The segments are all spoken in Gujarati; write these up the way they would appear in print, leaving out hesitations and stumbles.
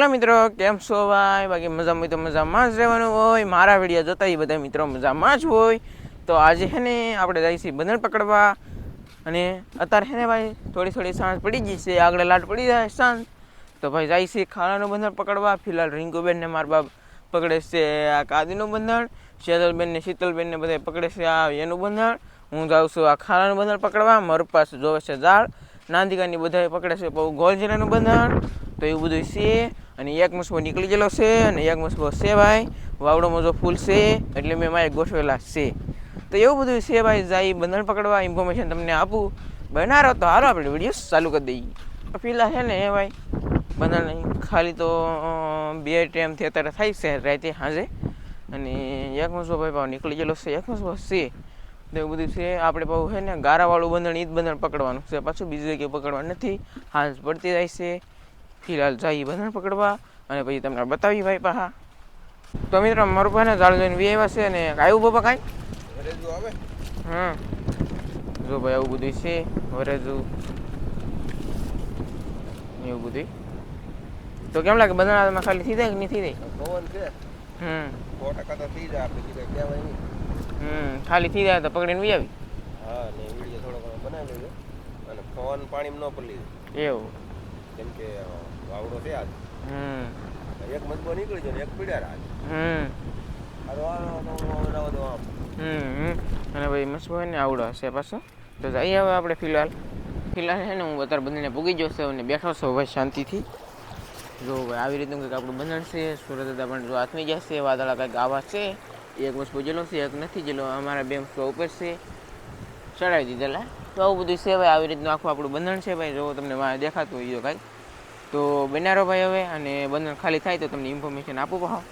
મિત્રો કેમ છો ભાઈ? બાકી મજામાં હોય તો મજામાં જ રહેવાનું હોય. મારા વિડીયો જોતા એ બધા મિત્રો મજામાં જ હોય. તો આજે છે ને આપણે જઈએ છીએ બંદર પકડવા. અને અત્યારે છે ને ભાઈ થોડી સાંજ પડી ગઈ છે, આગળ લાટ પડી જાય સાંજ. તો ભાઈ જાય છે ખાણાનું બંદર પકડવા. ફિલહાલ રિંકુબેન ને મારા બાપ પકડે છે આ કાદીનું બંદર, શેતલબેન ને શીતલબેન ને બધા પકડે છે આ એનું બંદર. હું જાઉં છું આ ખાણાનું બંદર પકડવા. મારું પાસે જોવે છે ઝાડ. નાંદિકાની બધા પકડે છે ગોળ જીરાનું બંદર. તો એવું બધું છે. અને એક મસબો નીકળી ગયેલો છે અને એક મસબો છે ભાઈ. વાવડો મજો ફૂલ છે એટલે મેં મારે ગોઠવેલા છે. તો એવું બધું છે ભાઈ. જાય બંદર પકડવા ઇન્ફોર્મેશન તમને આપું. બનારો તો હારો આપણે વિડીયો ચાલુ કરી દઈએ. ફિલહાલ છે ને ભાઈ બંદર નહીં ખાલી તો 2 ટાઈમથી અત્યારે થાય છે રાતે સાંજે. અને એક મસબો ભાઈ પાવ નીકળી ગયેલો છે, એક મસબો છે. તો એવું બધું છે. આપણે પાછું છે ને ગારાવાળું બંદર ઈ જ બંદર પકડવાનું છે, પાછું બીજી જગ્યાએ પકડવાનું નથી. હાંજ પડતી જાય છે. ફિલહાલ જઈએ બંદર પકડવા અને પછી તમને બતાવી ભાઈ પાહા. તો મિત્રો મારું પાસે ઝાડ જોઈને વી આવ્યા છે અને આવ્યું બાપા કાંઈ આવે. જો ભાઈ આવું બધું છે વરેજુ એવું બધું. તો કેમ લાગે બંદરમાં ખાલી થઈ જાય કે નહીં થઈ જાય? પવન છે 100% તો થઈ જાય. આપણે કીધું કહેવાય નહીં. ખાલી થઈ જાય તો પકડીને વી આવી. હા ને વિડીયો થોડો ઘણો બનાવી લેજો અને ફોન પાણીમાં ન પડી એવું કેમ કે વાવડો છે આજ. એક મજબો નીકળી જાય ને એક પીડ્યા રાજ. અને ભાઈ મસબો ને આવડો હશે પાછો. તો જઈએ હવે આપણે ફિલહાલ છે ને હું અત્યારે બંધને પૂગી જશે અને બેઠો છું ભાઈ શાંતિથી. જો ભાઈ આવી રીતનું કંઈક આપણું બંધન છે. સુરત દાદા પણ જો હાથમી જશે, વાદળા કંઈક આવા છે. એક મસબો જેલો છે, એક નથી જેલો. અમારા 2 મસબો ઉપર છે, ચડાવી દીધેલા. તો આવું બધું છે ભાઈ. આવી રીતનું આખું આપણું બંધન છે ભાઈ. જો તમને દેખાતું હોય કાંઈ તો બનારો ભાઈ હવે. અને બંધન ખાલી થાય તો તમને ઇન્ફોર્મેશન આપું પાહો.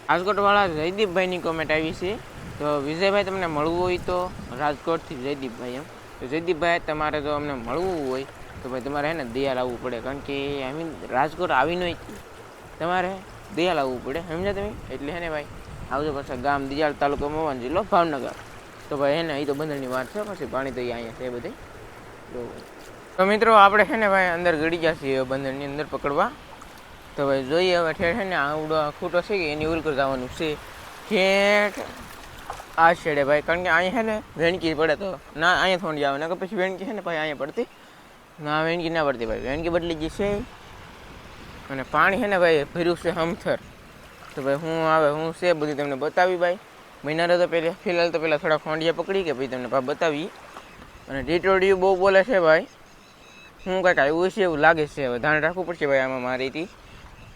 રાજકોટવાળા જયદીપભાઈની કોમેન્ટ આવી છે. તો વિજયભાઈ તમને મળવું હોય તો રાજકોટથી જયદીપભાઈ એમ. તો જયદીપભાઈ તમારે જો અમને મળવું હોય તો ભાઈ તમારે હે ને દયાલ આવવું પડે. કારણ કે રાજકોટ આવીને તમારે દયાલ આવવું પડે, સમજ્યા તમે? એટલે હે ને ભાઈ આવજો. પાછા ગામ દિયાલ, તાલુકો મહુવા, જિલ્લો ભાવનગર. તો ભાઈ હે ને એ તો બંદરની વાત છે. પછી પાણી તો અહીંયા છે બધે. તો મિત્રો આપણે છે ને ભાઈ અંદર ગળી ગયા છીએ બંદરની અંદર પકડવા. તો ભાઈ જોઈએ હવે ઠેર છે ને આવડો ખૂટો છે કે એની ઉલકર જવાનું છે ઠેઠ આ છેડે ભાઈ. કારણ કે અહીંયા છે ને વેણકી પડે તો ના અહીંયા થોડી આવે ને પછી વેણકી છે ને ભાઈ અહીંયા પડતી ના, વેણકી ના પડતી ભાઈ. વેણકી બદલી ગઈ છે અને પાણી છે ને ભાઈ ભર્યું છે હમથર. તો ભાઈ હું આવે હું છે બધી તમને બતાવી ભાઈ. મહિના તો પહેલાં ફિલહાલ તો પહેલાં થોડા ખોંડિયા પકડી કે પછી તમને બતાવી. અને ટીટોડિયું બહુ બોલે છે ભાઈ. હું કાંઈક આવ્યું છે એવું લાગે છે. હવે ધ્યાન રાખવું પડશે ભાઈ આમાં મારીથી.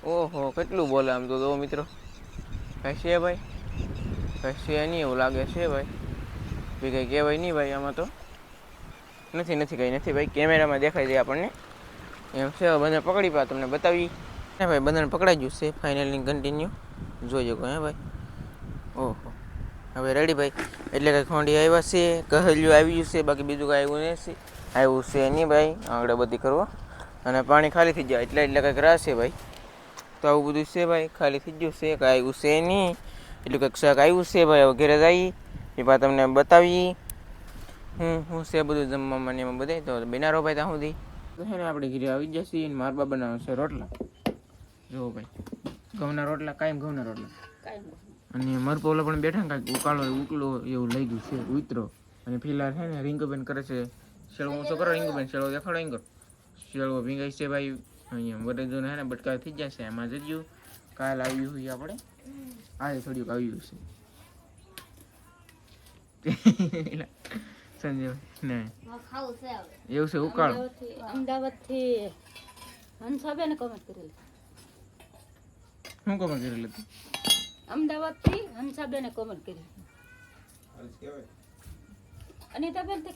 ઓહો કેટલું બોલે આમ તો મિત્રો. કાંઈ છે ભાઈ? કાંઈ છે નહીં એવું લાગે છે ભાઈ. બી કંઈ કહેવાય નહીં ભાઈ આમાં તો. નથી કંઈ નથી ભાઈ. કેમેરામાં દેખાઈ જાય આપણને એમ છે. બંદર પકડી પા તમને બતાવી. હે ભાઈ બંદર પકડાઈ ગયું છે ફાઇનલી. કન્ટિન્યુ જોઈ શકો હે ભાઈ. ઓહો હવે રેડી ભાઈ. એટલે કંઈ ખોંડી આવ્યા છે, કહેલું આવી ગયું છે. બાકી બીજું કાંઈ આવ્યું છે નહીં ભાઈ. આગળ બધી કરવા અને પાણી ખાલી થઈ જાય એટલે કંઈક રાશે ભાઈ. તો આવું બધું છે ભાઈ. ખાલી થઈ ગયું છે, કાંઈ આવ્યું છે નહીં. એટલું કંઈક શાક આવ્યું છે ભાઈ. હવે ઘરે જઈએ એ પા તમને બતાવીએ હું છે બધું જમવામાં એમાં બધે. તો બનારો ભાઈ ત્યાં સુધી તો છે ને આપણે ઘરે આવી જશે. મારા બા બનાવે છે રોટલા. જો ભાઈ ઘઉંના રોટલા, કાયમ ઘઉંના રોટલા. અને મરપો ઓલો પણ બેઠા ને કાંઈક ઉકલો એવું લઈ ગયું છે ઉતરો. અને ફિલહાલ છે ને રિંકુબેન કરે છે શેળવો. શું કરો રિંકુબેન? શેળવો દેખાડો અહીં કરો. શેળવો ભીંગાઈ છે ભાઈ. અહીંયા વરેજોને હે ને બટકા થઈ જશે. એમાં જજ્યું કાલ આવ્યું હોય આપણે. આજે થોડુંક આવ્યું છે સંજય ને એવું છે. ઉકાળો અમદાવાદથી હંસાબેન કોમેન્ટ કરેલી. શું કોમેન્ટ કરેલી હતી? અમદાવાદથી હંસાબેને કોમેન્ટ કરી. અનિતાબેન તે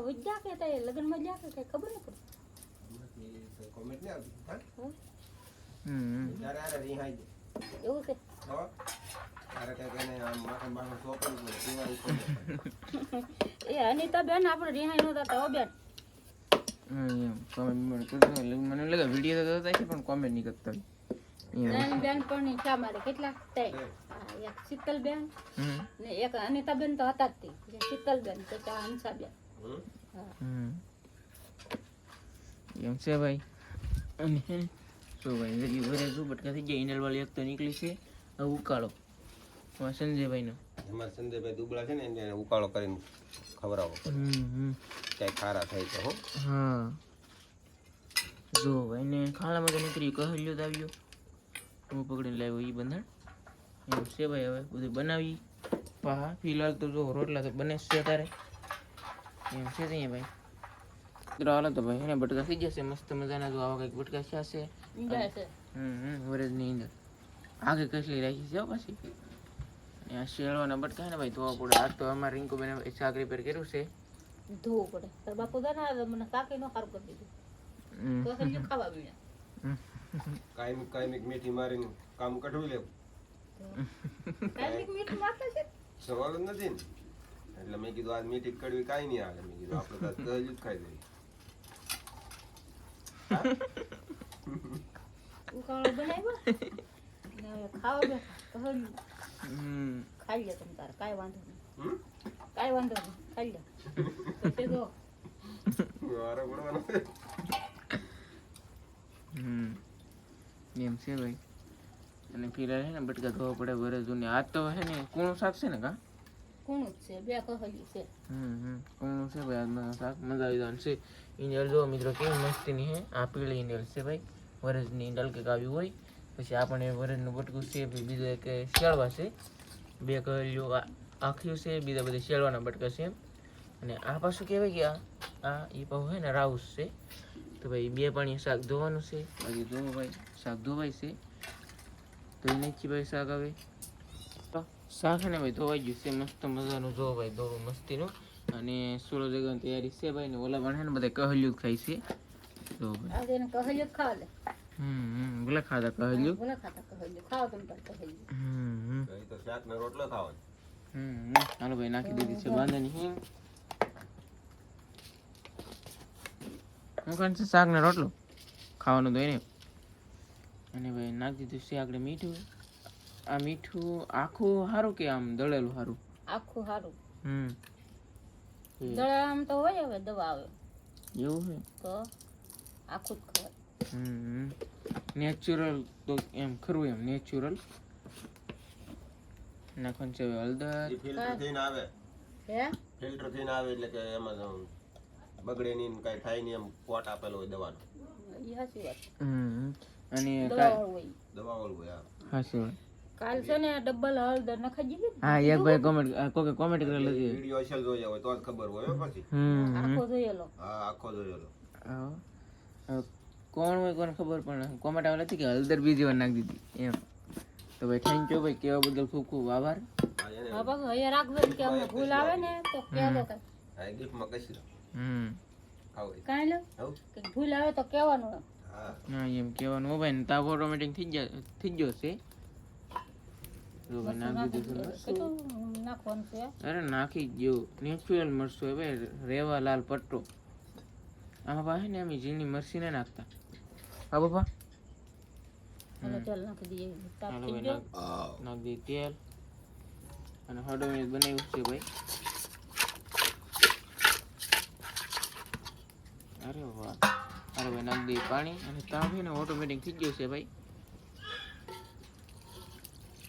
વિદ્યા કે તે લગ્નમાં ગયા કે કઈ ખબર ન પડી. કોમેન્ટ નહીં આવતી. એવું છે. એ અનિતાબેન આપણે રિહાઈ નહોતા તો બેન મને લાગે વિડીયો તો થાય છે પણ કોમેન્ટ નહીં કરતા. બેન પણ શા મારે કેટલા એક શીતલબેન ને એક અનિતાબેન તો હતા જ તે. શીતલબેન તો હંસાબેન. એમ છે ભાઈ. અને તો ભાઈ જરી વરે શું બટકા થઈ ગયા ઇનલ વાળી એક તો નીકળી છે હવે ઉકાળો સંજયભાઈનો એમાં સંજયભાઈ દુબળા છે ને એને ઉકાળો કરીને ખવડાવો ક્યાંય ખારા થાય તો હો. હા જો ભાઈ ને ખાલામાં તો નીકળી કહેલ્યો તો આવ્યો હું પકડીને લાવ્યો એ બંધણ એમ છે ભાઈ હવે બધું બનાવી પા ફિલહાલ તો જો રોટલા તો બને છે તારે એમ છે ત્યાં ભાઈ હાલો તો ભાઈ એને બટકા થઈ જશે મસ્ત મજાના જો આવા કંઈક બટકા થયા છે વરજની અંદર આગે કસલી રાખી છે પછી આ શેળવાના બટકા ને ભાઈ ધોવા પડે આજ તો અમારે રિંકુ બેન શાક રિપેર કર્યું છે ધોવું પડે તાર બાપુ દાના મને શાકે નો સારું કરી દીધું તો સમજી ખાવા બીના કાયમિક મીઠી મારીને કામ કઢવી લેવું કાયમિક મીઠું મારતા છે સવાલ જ નથી ને એટલે મેં કીધું આજ મીઠી કડવી કાંઈ નહીં આવે મેં કીધું આપણે તો દહીં જ ખાઈ દઈએ ઉકાળો બનાવ્યો ને હવે ખાવા બેઠા કહ્યું ખાઈ લે તમે તારે કાંઈ વાંધો નહીં કાંઈ વાંધો નહીં ખાઈ લે પછી જો વારો પડવાનો એમ છે ભાઈ અને ફિલહાલ છે ને બટકા ધોવા પડે વરજુને આજ તો છે ને કૂણું શાક છે ને કા કોણ છે બે કહ્યું છે કૂણું છે ભાઈ આજનું શાક મજા આવી જવાનું છે ઇન્ડલ જો મિત્રો કેવી મસ્તીની છે આ પીળી ઇન્ડલ છે ભાઈ વરજની ઇન્ડલ કંઈક આવ્યું હોય પછી આપણે વરજનું બટકું છે બીજું એક શેળવા છે બે કહ્યું આખ્યું છે બીજા બધા શેળવાના બટકા છે અને આ પાછું કહેવાય કે આ એ પાછું છે ને રાઉસ છે તો ભાઈ બે પાણી શાક ધોવાનું છે બાકી ધોવો ભાઈ શાક ધોવાય છે તો એ નથી ભાઈ શાક આવે શાક છે ને ભાઈ ધોવાઈ ગયું છે મસ્ત મજાનું જો ભાઈ ધોવું મસ્તીનું અને સોલો જગ્યાની તૈયારી છે ભાઈ ને ઓલા પણ છે ને બધા કહેલ્યું ખાય છે તો ભાઈ આજે એને કહ્યું જ ખાવા લે ભલે ખાતા કહેલ્યું ભલે ખાતા કહ્યું ખાવા તમે તાર કહ્યું અહીં તો શાક ને રોટલો ખાવાનો હાલો ભાઈ નાખી દીધી છે બાંધાની હિંગ હું કાંઈ છે શાક ને રોટલો ખાવાનું તો એને અને ભાઈ નાખી દીધું છે આપણે મીઠું આ મીઠું આખું સારું કે આમ દળેલું સારું આખું સારું દળા આમ તો હોય હવે દવા આવે એવું છે તો આખું જ ખવાય નેચરલ તો એમ ખરું એમ નેચરલ નાખવાનું છે હવે હળદર ફિલ્ટર થઈને આવે હે ફિલ્ટર થઈને આવે એટલે કે એમાં બગડે નહીં કાંઈ થાય નહીં એમ પોટ આપેલો હોય દવાનો એ સાચી વાત અને દવા હોય દવા વાળું હોય હાસી હોય કાલ છે ને ડબલ હળદર નખાઈ દીધી હા એક ભાઈ કોમેન્ટ કરેલ હતી વિડીયો અસલ જોયા હોય તો જ ખબર હોય હો પછી આખો જોયેલો હા આખો જોયેલો કોણ હોય કોને ખબર પણ કોમેન્ટ આવેલી હતી કે હળદર બીજી વાર નાખી દીધી એમ તો ભાઈ થેન્ક યુ ભાઈ કેવા બદલ ખૂબ ખૂબ આભાર હા બાપુ અહીંયા રાખજો ને કે અમને ભૂલ આવે ને તો કહેજો કે હા ગિફ્ટમાં કશી ખાવ કાંઈ લો આવું કે ભૂલ આવે તો કહેવાનું હા હા એમ કહેવાનું હો ભાઈ ને તાવ ઓટોમેટિક થઈ ગયો છે જો ભાઈ નાખી દીધું કેટલું નાખવાનું છે અરે નાખી ગયો નેચરલ મરચું હવે રેવા લાલ પટ્ટો આમાં પાસે ને અમે ઝીણી મરચી ને નાખતા હા બાપા હાલો ચાલ નાખી દઈએ તાપ હાલો થઈ ભાઈ ગયો નાખી દઈએ તેલ અને હળદર મિનિટ બનાવ્યું છે ભાઈ અરે વાહ અરે ભાઈ નાખી દઈએ પાણી અને તાપ છે ને ઓટોમેટિક થઈ ગયું છે ભાઈ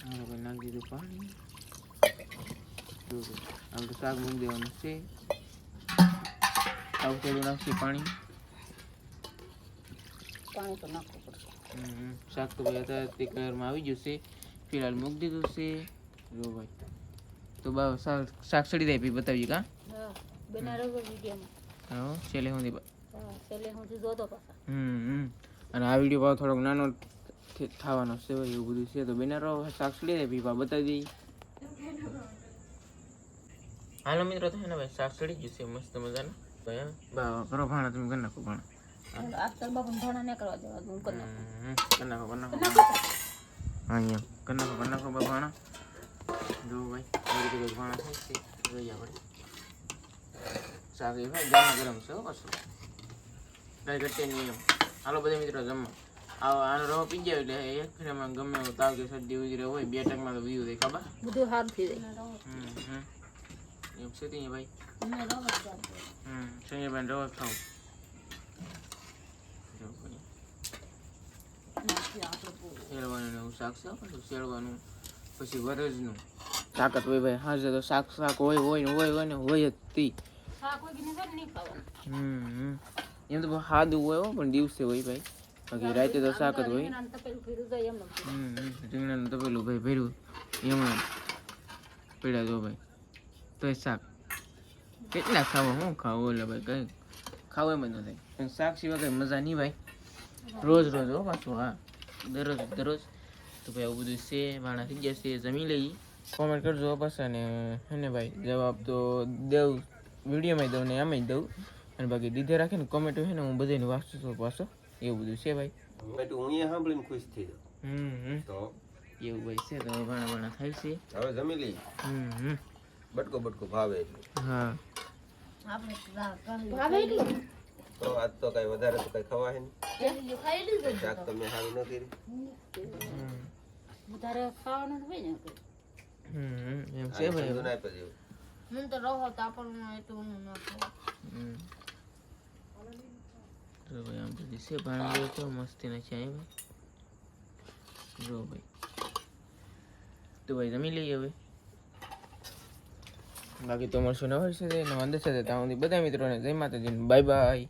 અરે ભાઈ નાખી દીધું પાણી આપણે શાક મૂકી દેવાનું છે આવું થોડું નાખશું પાણી પાણી તો નાખવું પડશે શાક તો ભાઈ અત્યારે તે કલરમાં આવી ગયું છે ફિલહાલ મૂકી દીધું છે જો ભાઈ તો બા શાક સડી જાય પછી બતાવીએ કા હા બના રહ્યો વિડીયોમાં હા છેલ્લે સુધી હા છેલ્લે હું જોતો પાછા અને આ વિડીયો પાછો થોડોક નાનો થવાનો છે ભાઈ એવું બધું છે તો બેના રહો શાક સડી જાય પછી બતાવી દઈએ હાલો મિત્રો તો છે ને ભાઈ શાક સડી ગયું છે મસ્ત મજાનું ભાઈ બા કરો ભાણા તમે કરી નાખો ભાણા આજકાલ બાપુ ભાણા ન કરવા દેવા હું કરી નાખું કરી નાખો હા અહીંયા કરી નાખો બા ભાણા જો ભાઈ એવી રીતે ભાણા થાય છે જોઈએ આપણે શાક એ ભાઈ ગરમા ગરમ છે પાછું કાંઈ ઘટે નહીં એમ હાલો બધા મિત્રો જમવા આનો રવો પી જાય એટલે એક ફેરમાં ગમે એવો તાવ કે શરદી ઉજરે હોય 2 ટકમાં તો બીજું થાય ખબર બધું સારું થઈ જાય એમ છે ત્યાં ભાઈ મને રવા જ સંજયભાઈ રવા ખાવું શેરવાનું ને એવું શાક છે પાછું શેરવાનું પછી વરજનું તાકાત હોય ભાઈ હાજર તો શાક હોય જ તી શાક હોય કે નહીં ખાવાનું. એમ તો સાદું હોય હો, પણ દિવસે હોય ભાઈ બાકી રાતે તો શાક જ હોય. રીંગણાનું તપેલું કર્યું જાય એમ રીંગણાનું તપેલું ભાઈ ભર્યું એમાં પીડા જો ભાઈ તોય શાક કેટલા ખાવા હું ખાવું એટલે ભાઈ કઈ ખાવું એમ જ ન થાય પણ શાક સિવાય કઈ મજા નહીં ભાઈ. રોજ રોજ હો પાછું હા દરરોજ તો ભાઈ આવું બધું છે ભાણા થઈ ગયા છે જમી લઈ. કોમેન્ટ કરજો પાછા ને હે ને ભાઈ જવાબ તો દઉં વિડીયોમાં દઉં ને આમાં દઉં અને બાકી દીધે રાખે ને કોમેન્ટ હોય ને હું બધાને વાંચું છું પાછો એવું બધું છે ભાઈ. હું એ સાંભળીને ખુશ થઈ જાઉં તો એવું ભાઈ છે તો ભાણા થાય છે. હવે જમી લઈ બટકો ભાવે એટલે હા આપણે ભાવે એટલું તો આજ તો કઈ વધારે તો કઈ ખવાય નહીં. ખાઈ લીધું શાક તો મેં સારું ન કર્યું. વધારે ખાવાનું હોય ને એમ છે ભાઈ. ના આપ્યા જેવું. મને તો રહો તો આપણને એટલું ન ખાવ. જો ભાઈ આમ બધી છે ભાણા જો કેવો મસ્તી ના છે ભાઈ. જો ભાઈ તો ભાઈ જમી લઈએ હવે. બાકી તો મળશું નવા છે ને વાંધો છે ત્યાં સુધી બધા મિત્રોને જય માતાજી બાય બાય.